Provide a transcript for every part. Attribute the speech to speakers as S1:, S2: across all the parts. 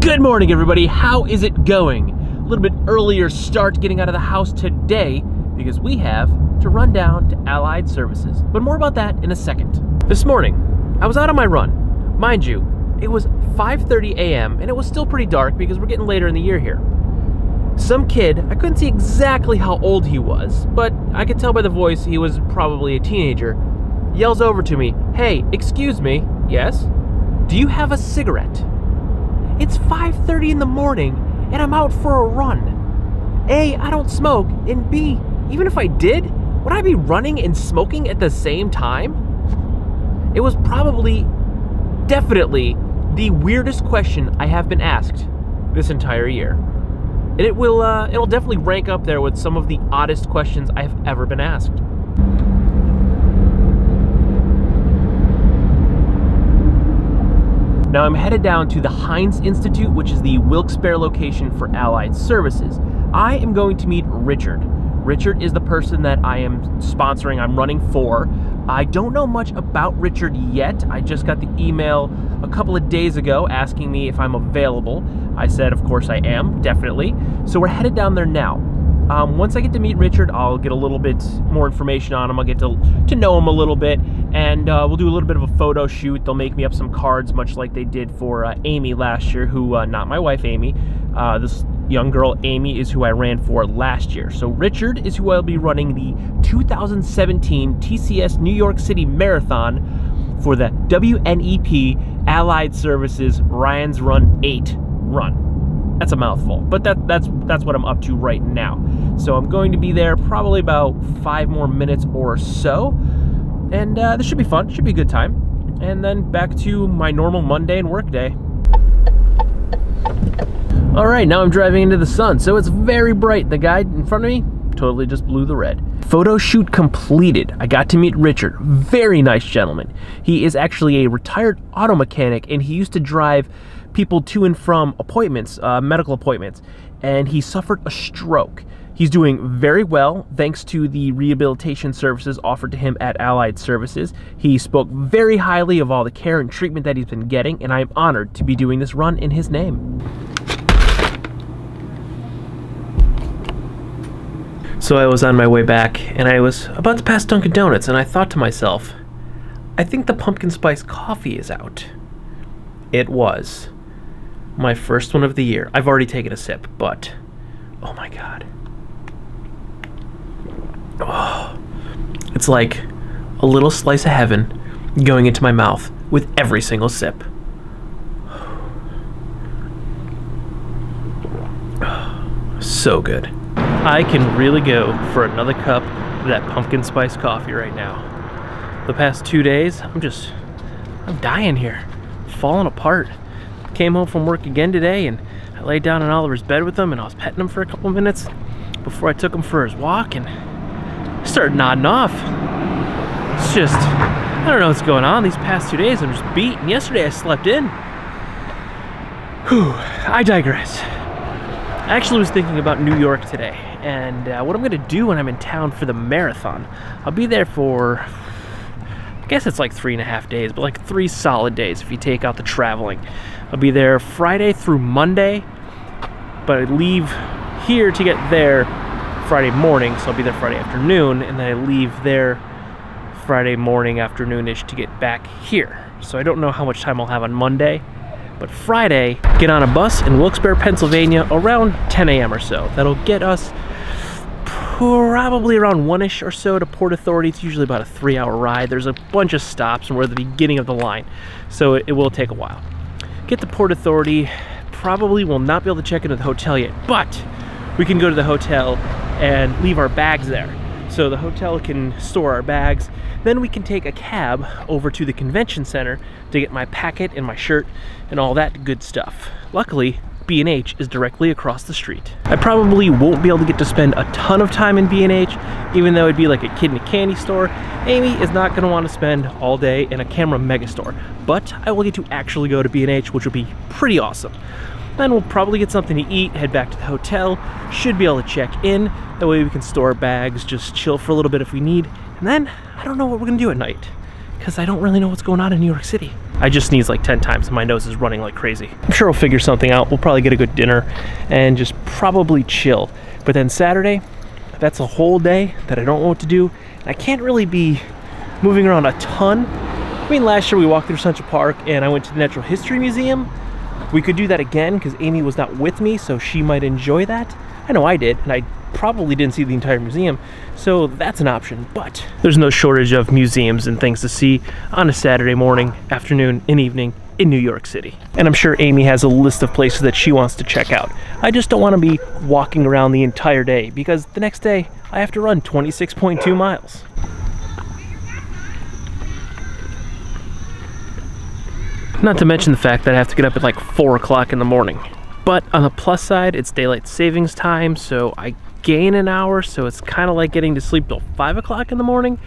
S1: Good morning, everybody. How is it going? A little bit earlier start getting out of the house today because we have to run down to Allied Services. But more about that in a second. This morning, I was out on my run. Mind you, it was 5:30 a.m. and it was still pretty dark because we're getting later in the year here. Some kid, I couldn't see exactly how old he was, but I could tell by the voice he was probably a teenager, yells over to me, "Hey, excuse me." "Yes?" "Do you have a cigarette?" It's 5:30 in the morning and I'm out for a run. A, I don't smoke, and B, even if I did, would I be running and smoking at the same time? It was definitely the weirdest question I have been asked this entire year. And it'll definitely rank up there with some of the oddest questions I have ever been asked. Now I'm headed down to the Heinz Institute, which is the Wilkes-Barre location for Allied Services. I am going to meet Richard. Richard is the person that I am sponsoring, I'm running for. I don't know much about Richard yet. I just got the email a couple of days ago asking me if I'm available. I said, of course I am, definitely. So we're headed down there now. Once I get to meet Richard, I'll get a little bit more information on him. I'll get to know him a little bit, and we'll do a little bit of a photo shoot. They'll make me up some cards, much like they did for Amy last year, who, not my wife Amy, this young girl Amy is who I ran for last year. So Richard is who I'll be running the 2017 TCS New York City Marathon for the WNEP Allied Services Ryan's Run 8 run. That's a mouthful, but that's what I'm up to right now. So I'm going to be there probably about 5 more minutes or so, and this should be fun, should be a good time. And then back to my normal mundane work day. All right, now I'm driving into the sun, so it's very bright. The guy in front of me totally just blew the red. Photo shoot completed. I got to meet Richard, very nice gentleman. He is actually a retired auto mechanic, and he used to drive people to and from appointments, medical appointments, and he suffered a stroke. He's doing very well thanks to the rehabilitation services offered to him at Allied Services. He spoke very highly of all the care and treatment that he's been getting, and I'm honored to be doing this run in his name. So I was on my way back, and I was about to pass Dunkin' Donuts, and I thought to myself, I think the pumpkin spice coffee is out. It was. My first one of the year. I've already taken a sip, but oh my god. Oh, it's like a little slice of heaven going into my mouth with every single sip. So good. I can really go for another cup of that pumpkin spice coffee right now. The past 2 days, I'm dying here, falling apart. Came home from work again today, and I laid down in Oliver's bed with him, and I was petting him for a couple minutes before I took him for his walk, and I started nodding off. It's just, I don't know what's going on. These past 2 days, I'm just beat, and yesterday I slept in. Whew, I digress. I actually was thinking about New York today, and what I'm going to do when I'm in town for the marathon. I'll be there for, I guess it's like 3.5 days, but like 3 solid days if you take out the traveling. I'll be there Friday through Monday, but I leave here to get there Friday morning, so I'll be there Friday afternoon, and then I leave there Friday morning, afternoonish to get back here. So I don't know how much time I'll have on Monday, but Friday, get on a bus in Wilkes-Barre, Pennsylvania around 10 a.m. or so. That'll get us probably around 1-ish or so to Port Authority. It's usually about a 3-hour ride. There's a bunch of stops, and we're at the beginning of the line, so it will take a while. Get to Port Authority, probably will not be able to check into the hotel yet, but we can go to the hotel and leave our bags there. So the hotel can store our bags. Then we can take a cab over to the convention center to get my packet and my shirt and all that good stuff. Luckily, B&H is directly across the street. I probably won't be able to get to spend a ton of time in B&H, even though it'd be like a kid in a candy store. Amy is not gonna want to spend all day in a camera megastore, but I will get to actually go to B&H, which will be pretty awesome. Then we'll probably get something to eat, head back to the hotel, should be able to check in. That way we can store our bags, just chill for a little bit if we need. And then, I don't know what we're gonna do at night, because I don't really know what's going on in New York City. I just sneezed like 10 times and my nose is running like crazy. I'm sure we'll figure something out. We'll probably get a good dinner and just probably chill. But then Saturday, that's a whole day that I don't know what to do. I can't really be moving around a ton. I mean, last year we walked through Central Park and I went to the Natural History Museum. We could do that again because Amy was not with me, so she might enjoy that. I know I did, and I probably didn't see the entire museum, so that's an option. But there's no shortage of museums and things to see on a Saturday morning, afternoon, and evening in New York City. And I'm sure Amy has a list of places that she wants to check out. I just don't want to be walking around the entire day because the next day I have to run 26.2 miles. Not to mention the fact that I have to get up at like 4 o'clock in the morning. But on the plus side, it's daylight savings time, so I gain an hour, so it's kind of like getting to sleep till 5 o'clock in the morning,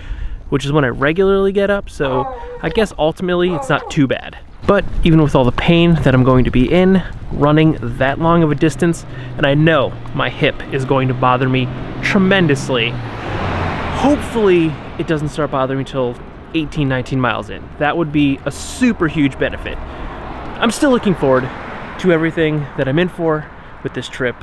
S1: which is when I regularly get up, so I guess ultimately it's not too bad. But even with all the pain that I'm going to be in, running that long of a distance, and I know my hip is going to bother me tremendously, hopefully it doesn't start bothering me till 18, 19 miles in. That would be a super huge benefit. I'm still looking forward to everything that I'm in for with this trip,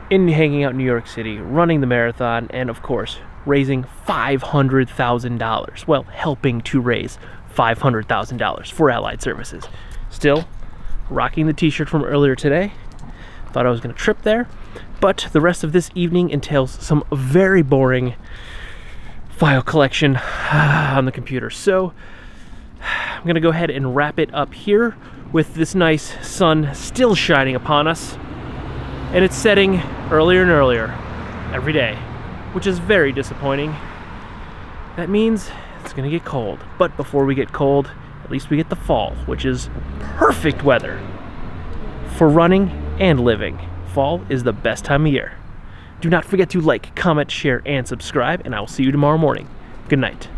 S1: in hanging out in New York City, running the marathon, and of course, raising $500,000. Well, helping to raise $500,000 for Allied Services. Still, rocking the t-shirt from earlier today. Thought I was gonna trip there, but the rest of this evening entails some very boring file collection on the computer. So I'm gonna go ahead and wrap it up here with this nice sun still shining upon us, and it's setting earlier and earlier every day, which is very disappointing. That means it's gonna get cold, but before we get cold, at least we get the fall, which is perfect weather for running and living. Fall is the best time of year. Do not forget to like, comment, share, and subscribe, and I will see you tomorrow morning. Good night.